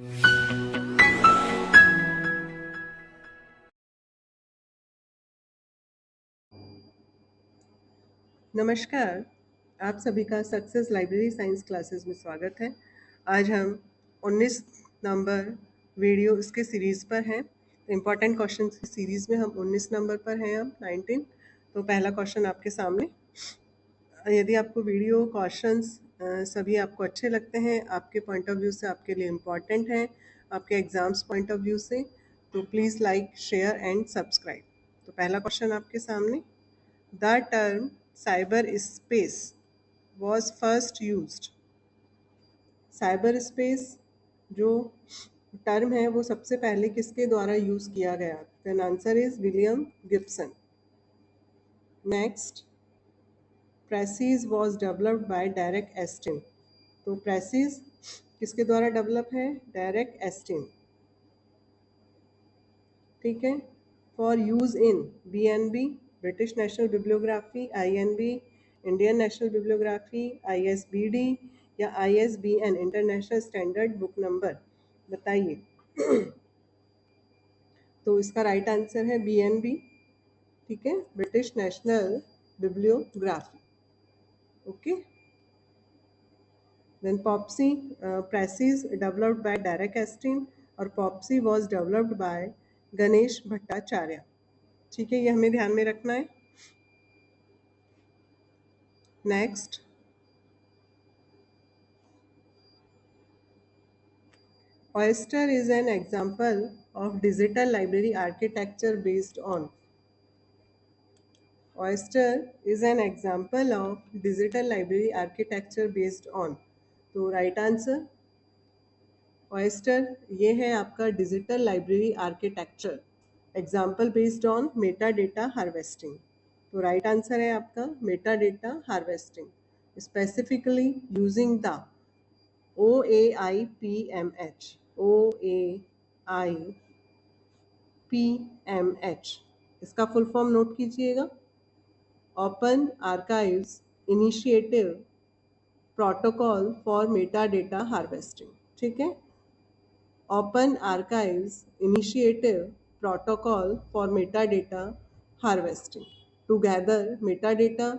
नमस्कार, आप सभी का सक्सेस लाइब्रेरी साइंस क्लासेस में स्वागत है। आज हम 19 नंबर वीडियो इसके सीरीज़ पर हैं। इम्पॉर्टेंट क्वेश्चन की सीरीज़ में हम 19 नंबर पर हैं, अब 19। तो पहला क्वेश्चन आपके सामने। यदि आपको वीडियो क्वेश्चंस सभी आपको अच्छे लगते हैं, आपके पॉइंट ऑफ व्यू से आपके लिए इम्पॉर्टेंट हैं, आपके एग्जाम्स पॉइंट ऑफ व्यू से, तो please like, share and subscribe. तो पहला क्वेश्चन आपके सामने। The term cyberspace was first used. Cyberspace जो टर्म है वो सबसे पहले किसके द्वारा यूज किया गया? Then answer is William Gibson. Next, Precis was developed by Derek Estin. तो Precis किसके द्वारा डेवलप है? Derek Estin. ठीक है। For use in BNB British National Bibliography, INB Indian National Bibliography, ISBD या ISBN International Standard Book Number, बताइए। तो इसका राइट आंसर है BNB। ठीक है, British National Bibliography. Okay. Then POPSI, PRECIS developed by Derek Austin और POPSI was developed by Ganesh Bhattacharya. ठीक है, ये हमें ध्यान में रखना है। Next, Oyster is an example of digital library architecture based on. Oyster is an example of digital library architecture based on. तो राइट आंसर Oyster ये है आपका digital library architecture, example based on meta data harvesting. तो right answer है आपका meta data harvesting, specifically using the OAIPMH, OAIPMH। इसका full form note कीजिएगा, open archives initiative protocol for meta data harvesting. ठीक है, open archives initiative protocol for meta data harvesting to gather meta data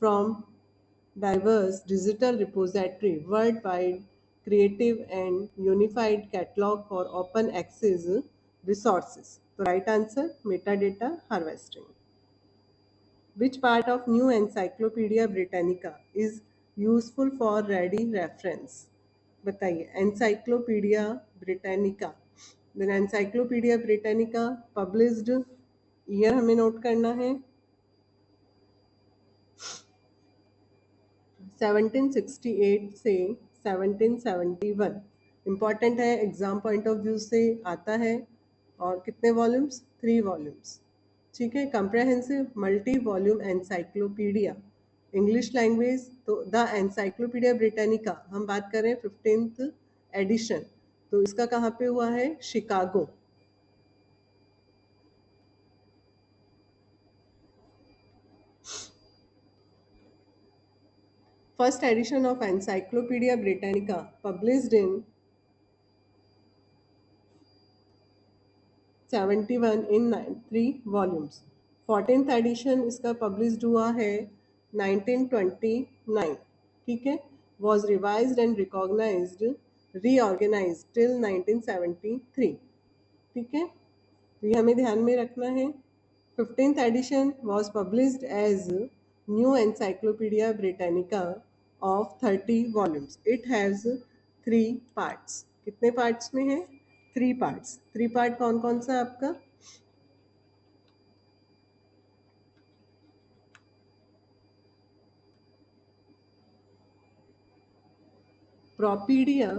from diverse digital repository worldwide, creative and unified catalog for open access resources. So right answer metadata harvesting. Which part of New Encyclopedia Britannica is useful for ready reference? बताइए, Encyclopedia Britannica। Then Encyclopedia Britannica published year हमें note करना है 1768 से 1771। Important है, exam point of view से आता है। और कितने वॉल्यूम्स? 3 वॉल्यूम्स। ठीक है, comprehensive multi volume encyclopedia English language. तो द एनसाइक्लोपीडिया ब्रिटानिका हम बात करें 15th एडिशन, तो इसका कहाँ पे हुआ है? Chicago. First edition of Encyclopaedia Britannica published in 71 in 3 volumes। 14th edition इसका पब्लिश्ड हुआ है 1929। ठीक है, was revised and recognized reorganized till 1973। ठीक है, तो ये हमें ध्यान में रखना है। 15th edition was published as New Encyclopedia Britannica of 30 volumes. It has 3 parts। कितने पार्ट्स में है? 3 पार्ट्स। 3 पार्ट कौन कौन सा आपका? प्रोपीडिया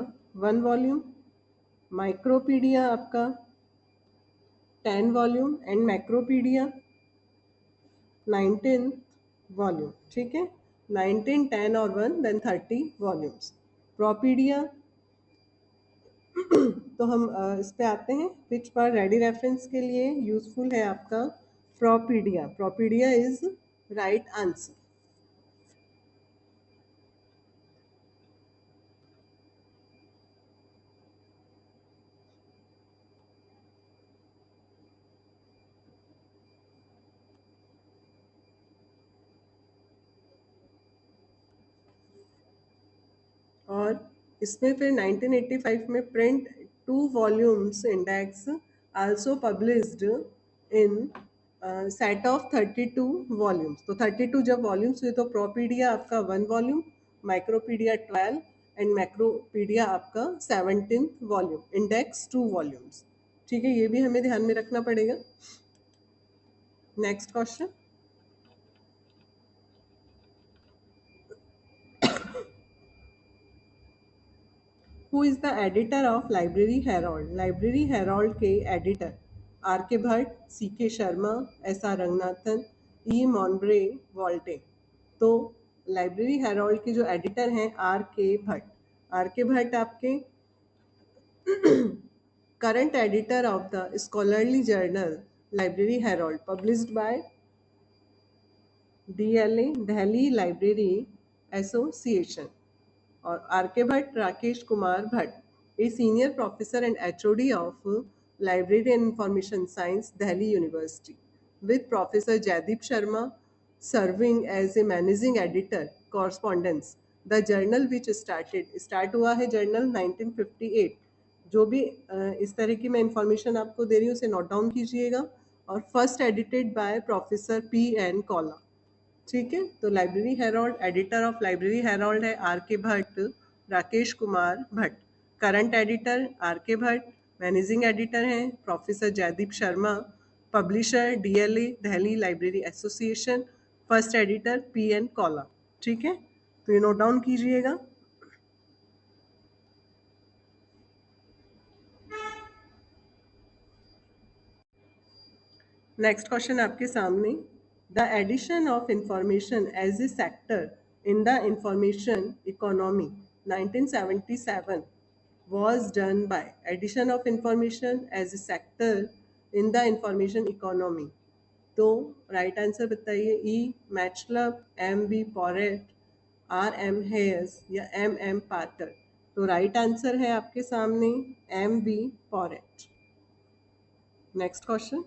1 वॉल्यूम, माइक्रोपीडिया आपका 10 वॉल्यूम एंड मैक्रोपीडिया 19 वॉल्यूम। ठीक है, 19, 10 और 1 देन 30 वॉल्यूम्स। प्रोपीडिया तो हम इस पे आते हैं, विच पर रेडी रेफरेंस के लिए यूजफुल है आपका प्रोपीडिया। प्रोपीडिया इज राइट आंसर। इसमें फिर 1985 में print 2 volumes index also published in set of 32 volumes. तो 32 जब वॉल्यूम्स हुए तो प्रोपीडिया आपका 1 वॉल्यूम, माइक्रोपीडिया 12 एंड मैक्रोपीडिया आपका 17th वॉल्यूम, इंडेक्स 2 वॉल्यूम्स। ठीक है, ये भी हमें ध्यान में रखना पड़ेगा। Next question, who is the editor of Library Herald? Library Herald के एडिटर आर के भट्ट, सी के शर्मा, एस आर रंगनाथन, ई मॉनब्रे, वॉल्टे। तो लाइब्रेरी हेराल्ड के जो एडिटर हैं are K Bhatt. Are K Bhatt आपके current editor of the scholarly journal Library Herald, published by DLA, Delhi Library Association. और R K Bhatt Rakesh Kumar Bhatt, a senior professor and HOD of library and information science, Delhi University, with professor Jaideep Sharma serving as a managing editor correspondence. The journal which start हुआ है journal 1958। जो भी इस तरह की मैं information आपको दे रही हूँ उसे नोट डाउन कीजिएगा। और first edited by professor P N Kaula. ठीक है, तो Library Herald, editor of Library Herald है R K Bhatt, Rakesh Kumar Bhatt. Current editor R K Bhatt, managing editor हैं professor Jaideep Sharma, publisher DLA Delhi library association, first editor P N Kaula. ठीक है, तो ये नोट डाउन कीजिएगा। नेक्स्ट क्वेश्चन आपके सामने, the addition of information as a sector in the information economy 1977 was done by addition of information as a sector in the information economy। तो right answer बताइए, E Machlup, M B Porat, R M Hayes या M M Porter. तो right answer है आपके सामने M B Porat. Next question,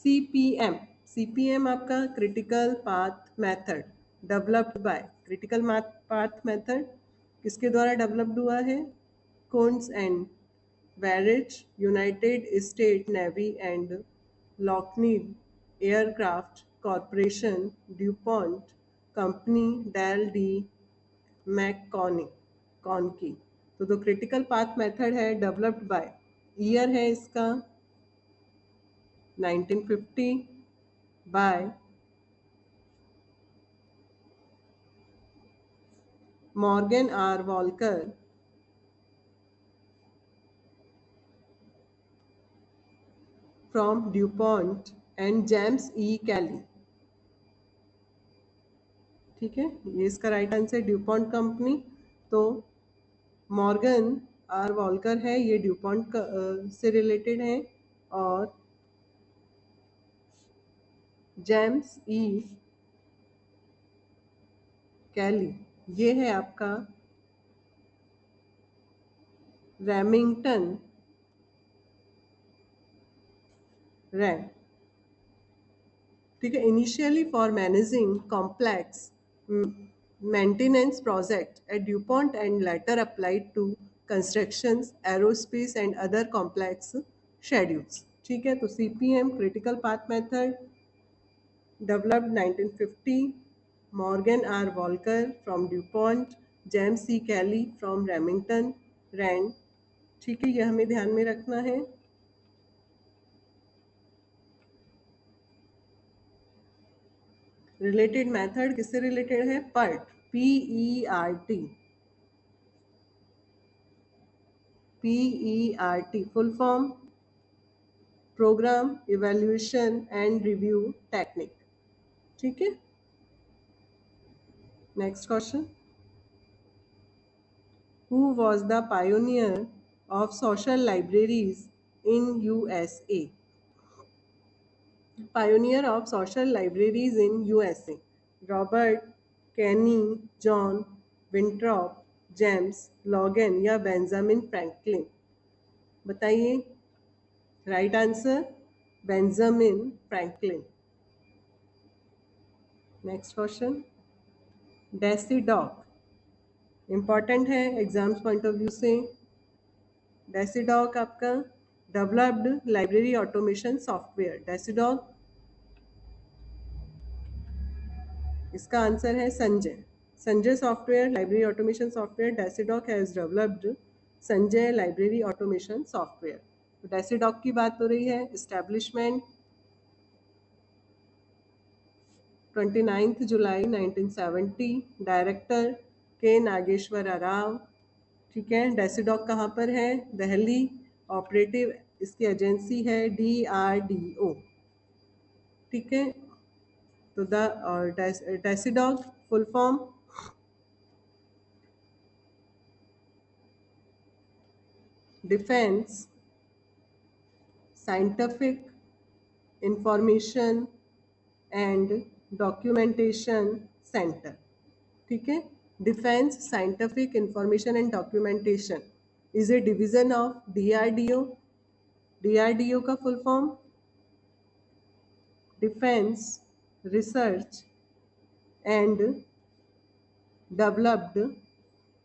CPM। CPM आपका critical path method developed by, critical path method किसके द्वारा डेवलप्ड हुआ है? Cones and Barridge, United State Navy and Lockheed Aircraft Corporation, DuPont company, Dale D McConnie Conkey. तो critical path method है developed by, year है इसका 1950 by Morgan R. Walker from DuPont and James E. Kelly। ठीक है, ये इसका right answer Dupont company. तो Morgan are Volker है, ये ड्यूपॉन्ट से रिलेटेड है। और जेम्स ई कैली ये है आपका रेमिंगटन रैंड। ठीक है, initially for managing complex maintenance project at DuPont and later applied to constructions, aerospace and other complex schedules। ठीक है, तो CPM critical path method developed 1950, Morgan R. Walker from DuPont, James C. Kelly from Remington Rand। ठीक है, ये हमें ध्यान में रखना है। रिलेटेड मेथड किससे रिलेटेड है? PERT, PERT, PERT full form program evaluation and review technique. ठीक है, next question, who was the pioneer of social libraries in USA? Pioneer of social libraries in USA, Robert Kenny, John Winthrop, James Logan या Benjamin Franklin. बताइए, right answer Benjamin Franklin. Next question, DESIDOC important है exams point of view से। DESIDOC आपका developed library automation software. DESIDOC, इसका answer है Sanjay. Sanjay software library automation software. DESIDOC has developed Sanjay library automation software. तो DESIDOC की बात हो रही है। इस्टेब्लिशमेंट 29 जुलाई 1970। डायरेक्टर के नागेश्वर राव। ठीक है, डेसीडॉक कहाँ पर है? दिल्ली। ऑपरेटिव इसकी एजेंसी है DRDO। ठीक है, तो DESIDOC full form defence scientific information and documentation centre. ठीक है, defence scientific information and documentation is a division of DRDO। DRDO का full form defence research and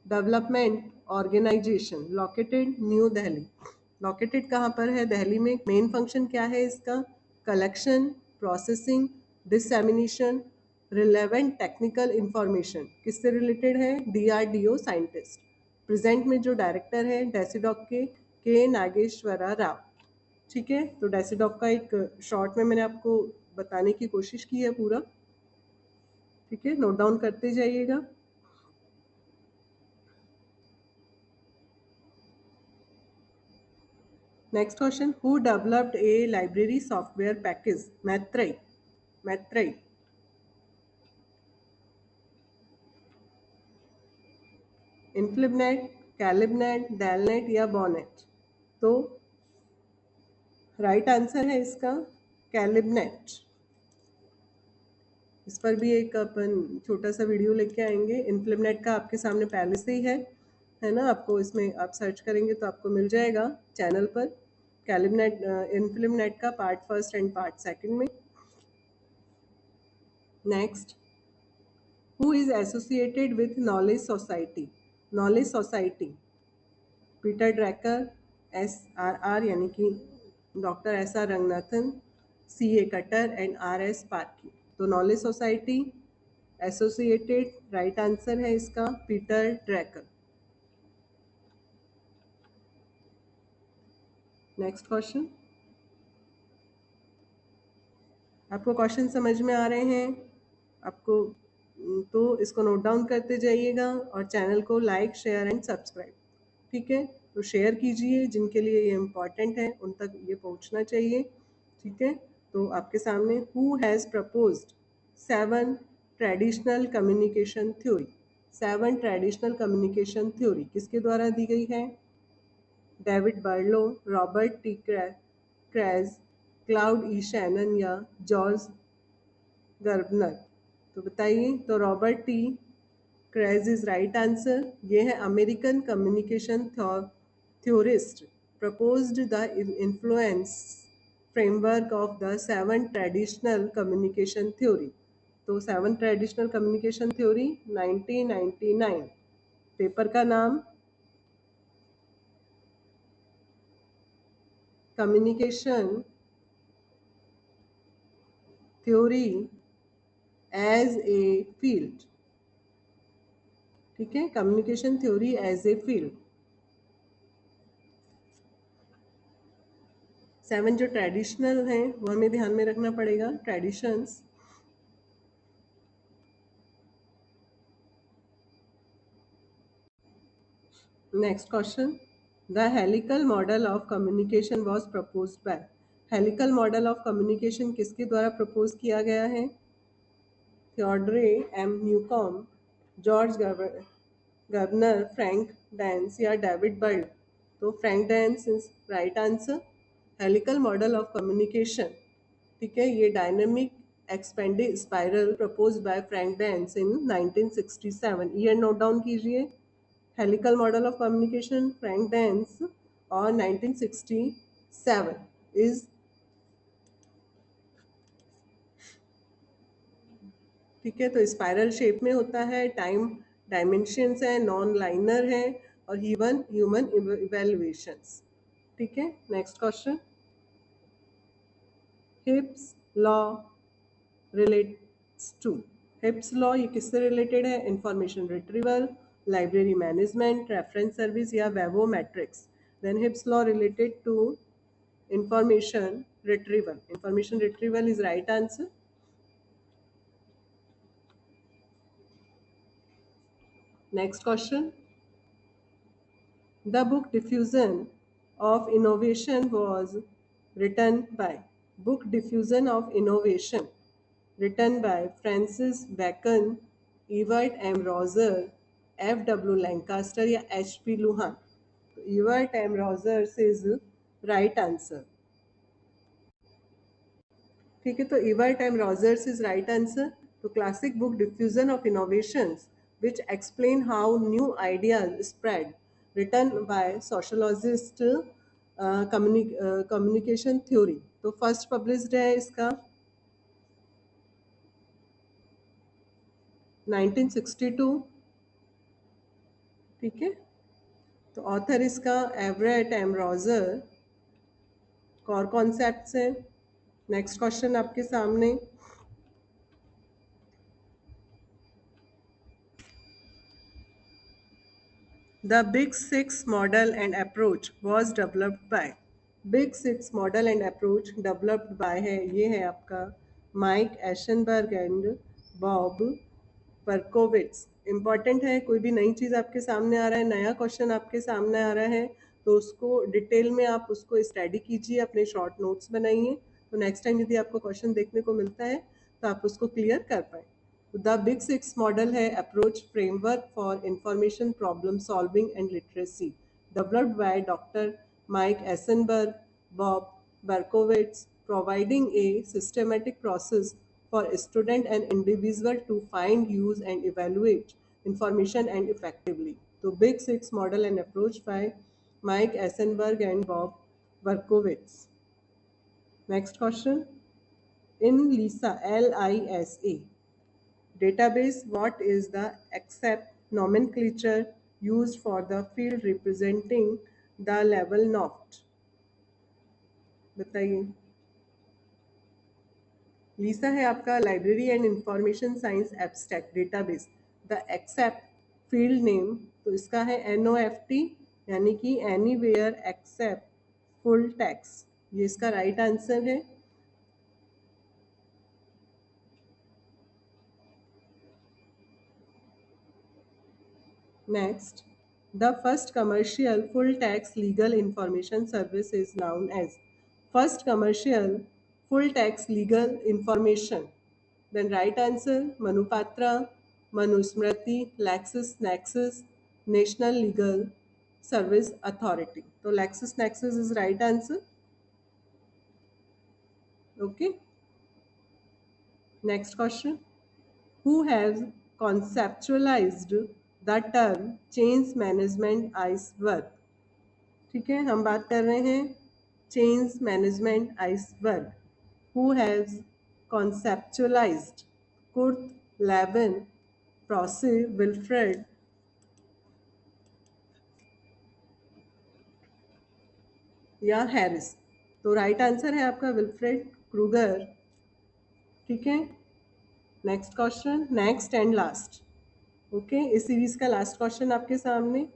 development organisation located New Delhi. Located कहाँ पर है? दिल्ली में। मेन फंक्शन क्या है इसका? Collection, processing, dissemination relevant technical information. किससे रिलेटेड है? DRDO scientist. प्रेजेंट में जो डायरेक्टर है डेसीडॉक के नागेश्वरा राव। ठीक है, तो डेसीडॉक का एक शॉर्ट में मैंने आपको बताने की कोशिश की है पूरा। ठीक है, नोट डाउन करते जाइएगा। Next question, who developed a library software package? Maitreyi. Maitreyi. Inflibnet, Calibnet, Dalnet या Bonnet? तो राइट आंसर है इसका कैलिबनेट। इस पर भी एक अपन छोटा सा वीडियो लेके आएंगे। इन्फ्लिबनेट का आपके सामने पहले से ही है ना? आपको इसमें आप सर्च करेंगे तो आपको मिल जाएगा चैनल पर। कैलिबनेट इन्फ्लिबनेट का part first and part second में। Next, who is associated with knowledge society? knowledge society, Peter Drucker, SRR यानी कि doctor SR Ranganathan, CA Cutter and RS Parkhi. तो knowledge society associated, right answer है इसका पीटर ड्रैकर। नेक्स्ट क्वेश्चन, आपको question समझ में आ रहे हैं? आपको तो इसको नोट डाउन करते जाइएगा और चैनल को लाइक, शेयर एंड सब्सक्राइब। ठीक है, तो शेयर कीजिए, जिनके लिए ये इम्पॉर्टेंट है उन तक ये पहुंचना चाहिए। ठीक है, तो आपके सामने who has proposed 7 traditional communication theory. 7 traditional communication theory किसके द्वारा दी गई है? David Berlo, Robert T Craig, Claude E Shannon या जॉर्ज गर्बनर? तो बताइए। तो Robert T Craig is right answer. ये है American communication theorist proposed the influence framework of the 7 traditional communication theory। तो 7 ट्रेडिशनल कम्युनिकेशन थ्योरी 1999। पेपर का नाम communication theory as a field. ठीक है, communication theory as a field. 7 जो traditional हैं वो हमें ध्यान में रखना पड़ेगा, traditions. Next question, the helical model of communication was proposed by. Helical model of communication किसके द्वारा प्रपोज किया गया है? Theodore M Newcomb, George Gerbner, Frank Dance या डेविड बर्ड? तो Frank Dance is right answer. Helical model of communication, ठीक है, ये dynamic expanded spiral propose by Frank Dance in 1967। Year note down कीजिए। Helical model of communication Frank Dance और 1967 is, ठीक है, तो स्पाइरल शेप में होता है, टाइम डायमेंशंस हैं, नॉन लाइनर है और ह्यूमन इवेल्युएशंस। ठीक है, next question. Heaps law relates to. Heaps law ये किससे रिलेटेड है? Information retrieval, library management, reference service या webometrics. Then Heaps law related to information retrieval. Information retrieval is right answer. Next question. The book Diffusion of Innovation was written by. Book Diffusion of Innovation written by Francis Bacon, Ewart M. Rogers, F. W. Lancaster या H. P. Luhan. Ewart M. Rogers is right answer. ठीक है, तो Everett M Rogers is right answer. तो classic book diffusion of innovations which explain how new ideas spread, written by sociologist, communication theory. तो first published है इसका 1962। ठीक है, तो ऑथर इसका Everett M Roger. Core concepts है। नेक्स्ट क्वेश्चन आपके सामने। The Big Six model and approach was developed by. Big Six model and approach developed by है, ये है आपका माइक एशनबर्ग एंड बॉब बर्कोविट्स। इंपॉर्टेंट है, कोई भी नई चीज़ आपके सामने आ रहा है, नया क्वेश्चन आपके सामने आ रहा है, तो उसको डिटेल में आप उसको स्टडी कीजिए, अपने शॉर्ट नोट्स बनाइए, तो नेक्स्ट टाइम यदि आपको क्वेश्चन देखने को मिलता है तो आप उसको क्लियर कर पाए। द बिग सिक्स मॉडल है approach framework for information problem solving and literacy, developed by doctor Mike Eisenberg, Bob Berkowitz, providing a systematic process for student and individual to find, use and evaluate information and effectively. So Big Six model and approach by Mike Eisenberg and Bob Berkowitz. Next question. In LISA, LISA database, what is the accept nomenclature used for the field representing the level not? बताइए। LISA है आपका library and information science abstract database. The accept field name, तो इसका है NOFT, यानी कि anywhere accept full text, ये इसका राइट आंसर है। Next, the first commercial full text legal information service is known as. First commercial full text legal information, then right answer Manupatra, Manusmriti, Lexis Nexis, National Legal Service Authority. तो Lexis Nexis is right answer. Okay, next question. Who has conceptualized the term change management iceberg? ठीक है, हम बात कर रहे हैं change management iceberg. Who has conceptualized? Kurt Lewin, Prosse, Wilfred या Harris. तो राइट आंसर है आपका विल्फ्रेड क्रूगर। ठीक है, next question, next and last. Okay, इस सीरीज का लास्ट क्वेश्चन आपके सामने।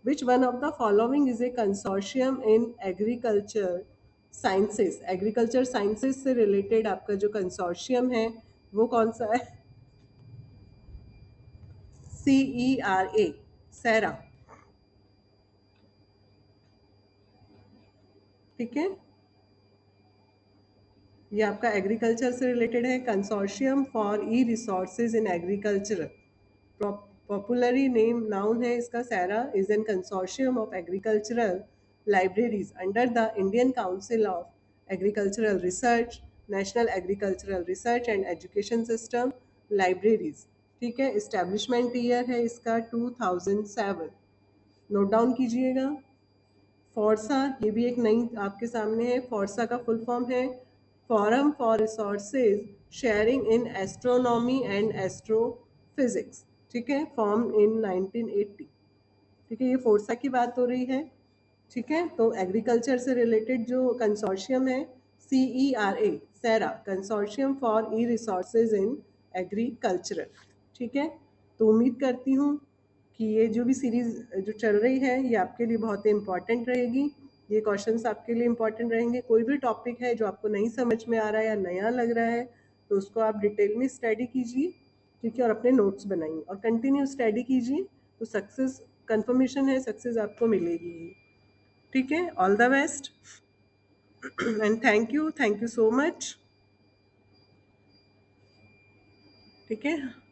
Which one of the following is a consortium in agriculture sciences? Agriculture sciences से रिलेटेड आपका जो कंसोर्शियम है वो कौन सा है? CERA, सेरा। ठीक है, ये आपका एग्रीकल्चर से रिलेटेड है। Consortium for e resources in agriculture, popularly name known है इसका CeRA, is an consortium of agricultural libraries under the Indian Council of Agricultural Research, National Agricultural Research and Education System libraries. ठीक है, establishment year है इसका 2007। Note down कीजिएगा। फोर्सा, ये भी एक नई आपके सामने है। फोर्सा का फुल फॉर्म है forum for resources sharing in astronomy and astrophysics. ठीक है, फॉर्म इन 1980। ठीक है, ये फोर्सा की बात हो रही है। ठीक है, तो एग्रीकल्चर से रिलेटेड जो कंसोर्शियम है, CERA, CERA, consortium for e resources in agricultural. ठीक है, तो उम्मीद करती हूँ कि ये जो भी सीरीज जो चल रही है ये आपके लिए बहुत ही इम्पॉर्टेंट रहेगी। ये क्वेश्चंस आपके लिए इम्पॉर्टेंट रहेंगे। कोई भी टॉपिक है जो आपको नहीं समझ में आ रहा है या नया लग रहा है तो उसको आप डिटेल में स्टडी कीजिए। ठीक है, और अपने नोट्स बनाइए और कंटिन्यू स्टडी कीजिए, तो सक्सेस कंफर्मेशन है, सक्सेस आपको मिलेगी ही। ठीक है, all the best and thank you so much. ठीक है।